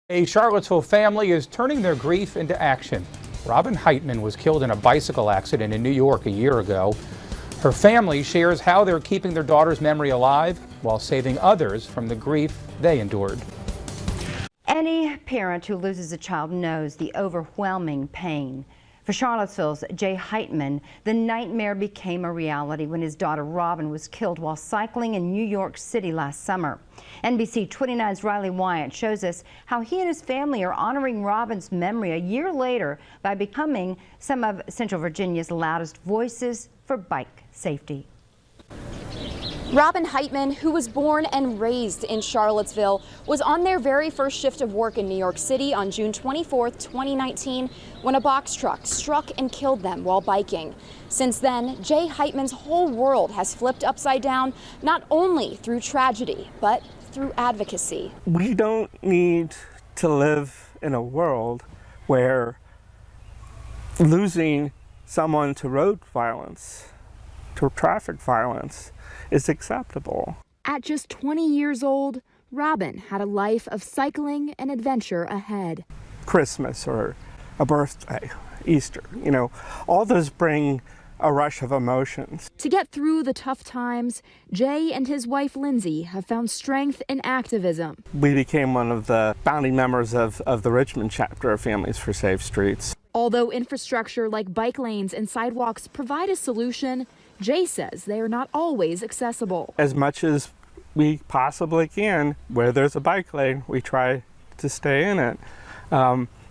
A Charlottesville family is turning their grief into action. Robyn Hightman was killed in a bicycle accident in New York a year ago. Her family shares how they're keeping their daughter's memory alive while saving others from the grief they endured. Any parent who loses a child knows the overwhelming pain. For Charlottesville's Jay Hightman, the nightmare became a reality when his daughter Robyn was killed while cycling in New York City last summer. NBC 29's Wyant shows us how he and his family are honoring Robyn's memory a year later by becoming some of Central Virginia's loudest voices for bike safety. Robyn Hightman, who was born and raised in Charlottesville, was on their very first shift of work in New York City on June 24, 2019, when a box truck struck and killed them while biking. Since then, Jay Hightman's whole world has flipped upside down, not only through tragedy, but through advocacy. We don't need to live in a world where losing someone to road violence, to traffic violence, is acceptable. At just 20 years old, Robyn had a life of cycling and adventure ahead. Christmas or a birthday, Easter, all those bring a rush of emotions. To get through the tough times, Jay and his wife Lindsay have found strength in activism. We became one of the founding members of the Richmond chapter of Families for Safe Streets. Although infrastructure like bike lanes and sidewalks provide a solution, Jay says they are not always accessible. As much as we possibly can, where there's a bike lane, we try to stay in it.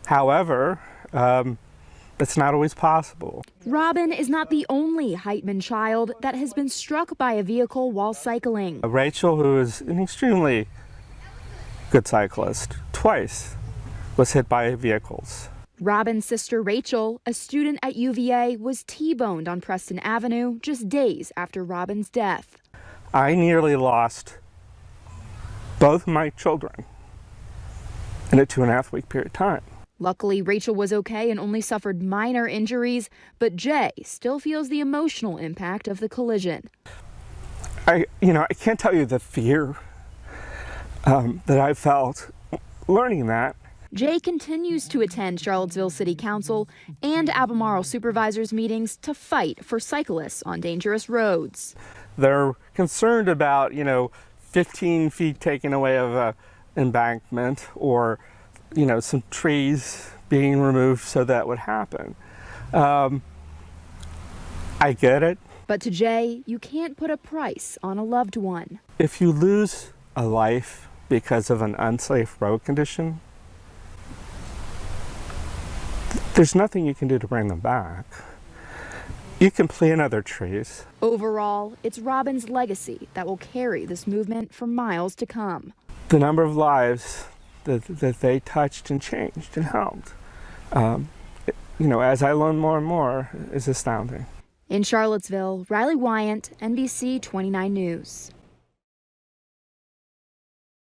However, it's not always possible. Robyn is not the only Hightman child that has been struck by a vehicle while cycling. Rachel, who is an extremely good cyclist, twice was hit by vehicles. Robyn's sister Rachel, a student at UVA, was T-boned on Preston Avenue just days after Robyn's death. I nearly lost both my children in a 2.5-week period of time. Luckily, Rachel was okay and only suffered minor injuries, but Jay still feels the emotional impact of the collision. I can't tell you the fear that I felt learning that. Jay continues to attend Charlottesville City Council and Albemarle supervisors meetings to fight for cyclists on dangerous roads. They're concerned about, 15 feet taken away of an embankment or, some trees being removed so that would happen. I get it. But to Jay, you can't put a price on a loved one. If you lose a life because of an unsafe road condition, there's nothing you can do to bring them back. You can plant other trees. Overall, it's Robyn's legacy that will carry this movement for miles to come. The number of lives that they touched and changed and helped, as I learn more and more, is astounding. In Charlottesville, Wyant, NBC 29 News.